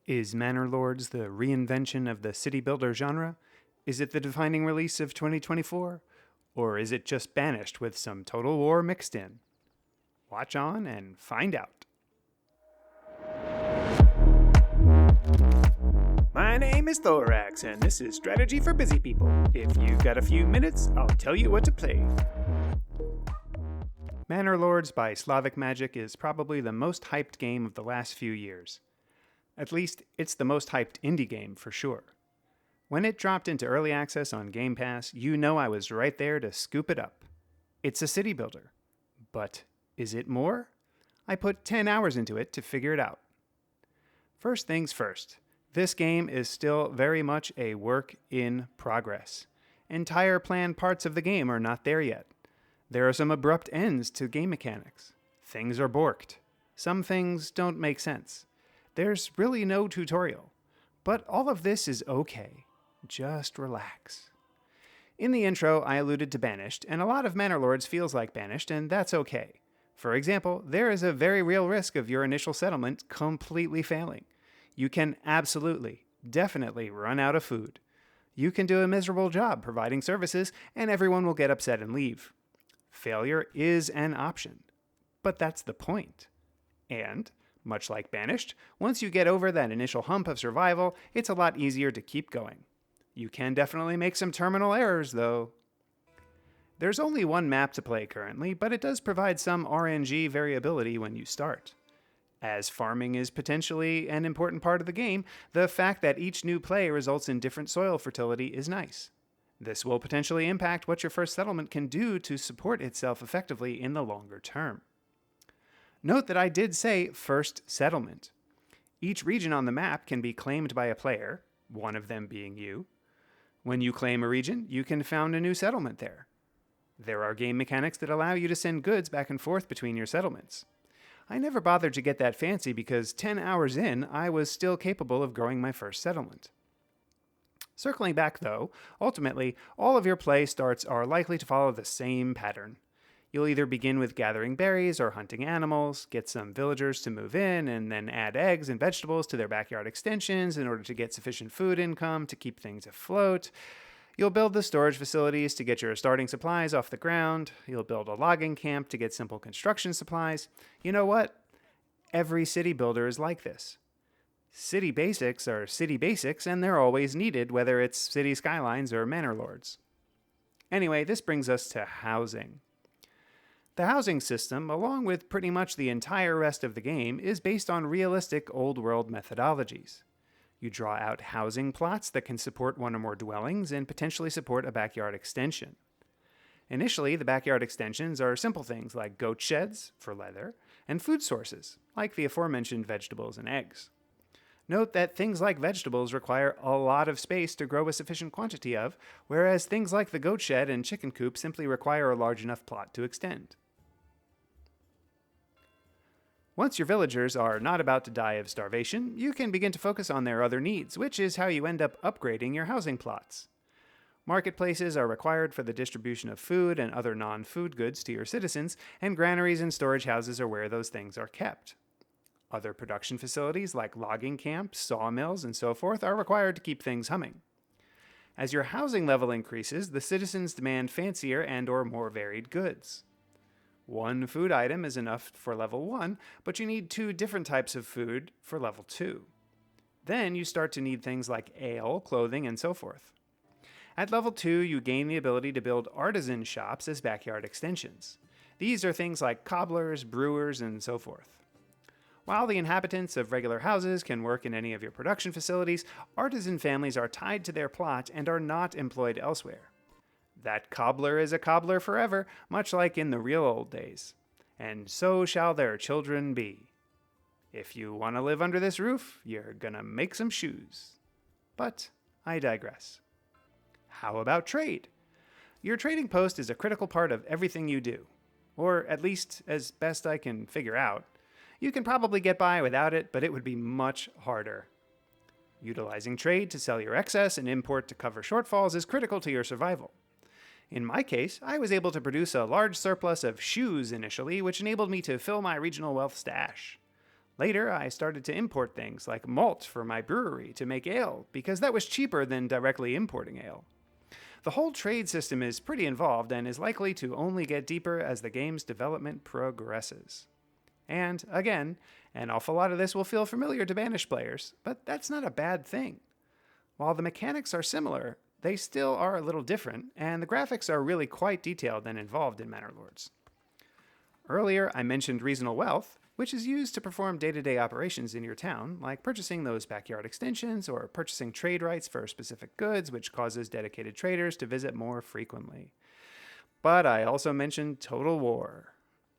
Is Manor Lords the reinvention of the city builder genre? Is it the defining release of 2024? Or is it just Banished with some Total War mixed in? Watch on and find out. My name is Thoraxe, and this is Strategy for Busy People. If you've got a few minutes, I'll tell you what to play. Manor Lords by Slavic Magic is probably the most hyped game of the last few years. At least, it's the most hyped indie game for sure. When it dropped into early access on Game Pass, you know I was right there to scoop it up. It's a city builder. But is it more? I put 10 hours into it to figure it out. First things first, this game is still very much a work in progress. Entire planned parts of the game are not there yet. There are some abrupt ends to game mechanics. Things are borked. Some things don't make sense. There's really no tutorial. But all of this is okay. Just relax. In the intro, I alluded to Banished, and a lot of Manor Lords feels like Banished, and that's okay. For example, there is a very real risk of your initial settlement completely failing. You can absolutely, definitely run out of food. You can do a miserable job providing services, and everyone will get upset and leave. Failure is an option. But that's the point. And much like Banished, once you get over that initial hump of survival, it's a lot easier to keep going. You can definitely make some terminal errors, though. There's only one map to play currently, but it does provide some RNG variability when you start. As farming is potentially an important part of the game, the fact that each new play results in different soil fertility is nice. This will potentially impact what your first settlement can do to support itself effectively in the longer term. Note that I did say first settlement. Each region on the map can be claimed by a player, one of them being you. When you claim a region, you can found a new settlement there. There are game mechanics that allow you to send goods back and forth between your settlements. I never bothered to get that fancy because 10 hours in, I was still capable of growing my first settlement. Circling back though, ultimately, all of your play starts are likely to follow the same pattern. You'll either begin with gathering berries or hunting animals, get some villagers to move in, and then add eggs and vegetables to their backyard extensions in order to get sufficient food income to keep things afloat. You'll build the storage facilities to get your starting supplies off the ground. You'll build a logging camp to get simple construction supplies. You know what? Every city builder is like this. City basics are city basics, and they're always needed, whether it's city skylines or manor lords. Anyway, this brings us to housing. The housing system, along with pretty much the entire rest of the game, is based on realistic old-world methodologies. You draw out housing plots that can support one or more dwellings and potentially support a backyard extension. Initially, the backyard extensions are simple things like goat sheds, for leather, and food sources, like the aforementioned vegetables and eggs. Note that things like vegetables require a lot of space to grow a sufficient quantity of, whereas things like the goat shed and chicken coop simply require a large enough plot to extend. Once your villagers are not about to die of starvation, you can begin to focus on their other needs, which is how you end up upgrading your housing plots. Marketplaces are required for the distribution of food and other non-food goods to your citizens, and granaries and storage houses are where those things are kept. Other production facilities like logging camps, sawmills, and so forth are required to keep things humming. As your housing level increases, the citizens demand fancier and/or more varied goods. One food item is enough for level 1, but you need 2 different types of food for level 2. Then you start to need things like ale, clothing, and so forth. At level 2, you gain the ability to build artisan shops as backyard extensions. These are things like cobblers, brewers, and so forth. While the inhabitants of regular houses can work in any of your production facilities, artisan families are tied to their plot and are not employed elsewhere. That cobbler is a cobbler forever, much like in the real old days. And so shall their children be. If you want to live under this roof, you're gonna make some shoes. But I digress. How about trade? Your trading post is a critical part of everything you do. Or at least, as best I can figure out. You can probably get by without it, but it would be much harder. Utilizing trade to sell your excess and import to cover shortfalls is critical to your survival. In my case, I was able to produce a large surplus of shoes initially, which enabled me to fill my regional wealth stash. Later, I started to import things like malt for my brewery to make ale, because that was cheaper than directly importing ale. The whole trade system is pretty involved and is likely to only get deeper as the game's development progresses. And, again, an awful lot of this will feel familiar to Banished players, but that's not a bad thing. While the mechanics are similar, they still are a little different, and the graphics are really quite detailed and involved in Manor Lords. Earlier, I mentioned reasonable wealth, which is used to perform day-to-day operations in your town, like purchasing those backyard extensions or purchasing trade rights for specific goods, which causes dedicated traders to visit more frequently. But I also mentioned Total War.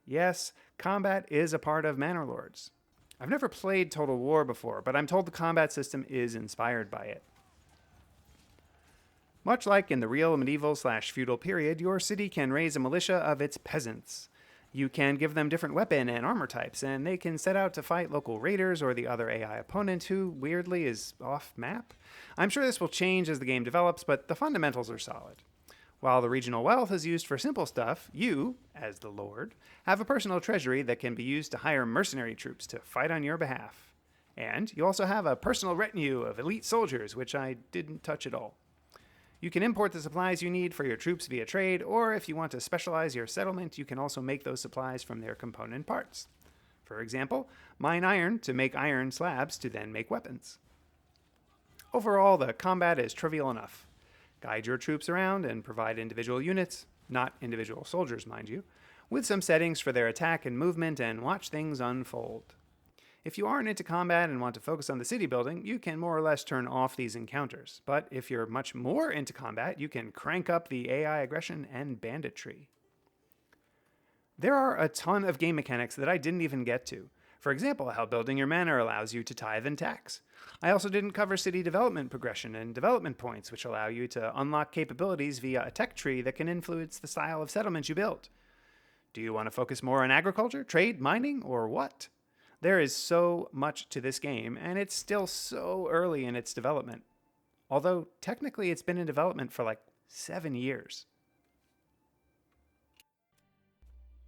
Yes, combat is a part of Manor Lords. I've never played Total War before, but I'm told the combat system is inspired by it. Much like in the real medieval/feudal period, your city can raise a militia of its peasants. You can give them different weapon and armor types, and they can set out to fight local raiders or the other AI opponent who, weirdly, is off-map. I'm sure this will change as the game develops, but the fundamentals are solid. While the regional wealth is used for simple stuff, you, as the Lord, have a personal treasury that can be used to hire mercenary troops to fight on your behalf. And you also have a personal retinue of elite soldiers, which I didn't touch at all. You can import the supplies you need for your troops via trade, or if you want to specialize your settlement, you can also make those supplies from their component parts. For example, mine iron to make iron slabs to then make weapons. Overall, the combat is trivial enough. Guide your troops around and provide individual units, not individual soldiers, mind you, with some settings for their attack and movement, and watch things unfold. If you aren't into combat and want to focus on the city building, you can more or less turn off these encounters. But if you're much more into combat, you can crank up the AI aggression and banditry. There are a ton of game mechanics that I didn't even get to. For example, how building your manor allows you to tithe and tax. I also didn't cover city development progression and development points, which allow you to unlock capabilities via a tech tree that can influence the style of settlement you build. Do you want to focus more on agriculture, trade, mining, or what? There is so much to this game, and it's still so early in its development. Although, technically, it's been in development for like 7 years.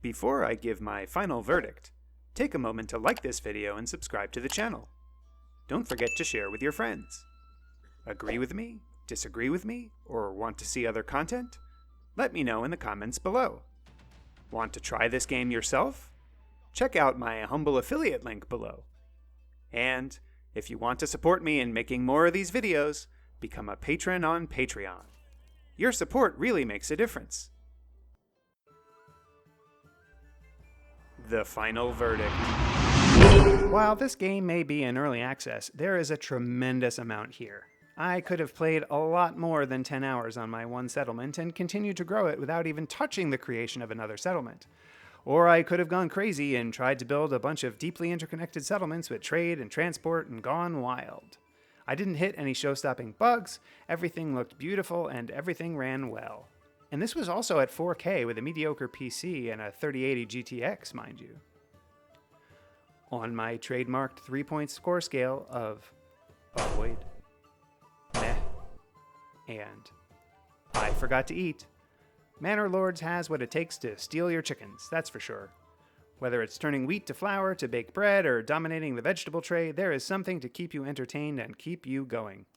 Before I give my final verdict, take a moment to like this video and subscribe to the channel. Don't forget to share with your friends. Agree with me? Disagree with me? Or want to see other content? Let me know in the comments below. Want to try this game yourself? Check out my humble affiliate link below. And if you want to support me in making more of these videos, become a patron on Patreon. Your support really makes a difference. The final verdict. While this game may be in early access, there is a tremendous amount here. I could have played a lot more than 10 hours on my one settlement and continued to grow it without even touching the creation of another settlement. Or I could have gone crazy and tried to build a bunch of deeply interconnected settlements with trade and transport and gone wild. I didn't hit any show-stopping bugs, everything looked beautiful, and everything ran well. And this was also at 4K with a mediocre PC and a 3080 GTX, mind you. On my trademarked 3-point score scale of avoid, meh, and I forgot to eat, Manor Lords has what it takes to steal your chickens, that's for sure. Whether it's turning wheat to flour to bake bread or dominating the vegetable tray, there is something to keep you entertained and keep you going.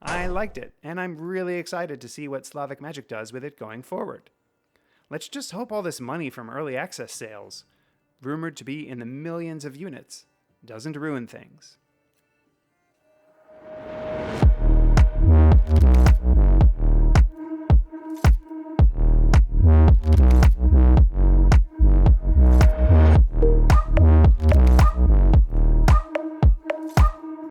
I liked it, and I'm really excited to see what Slavic Magic does with it going forward. Let's just hope all this money from early access sales, rumored to be in the millions of units, doesn't ruin things.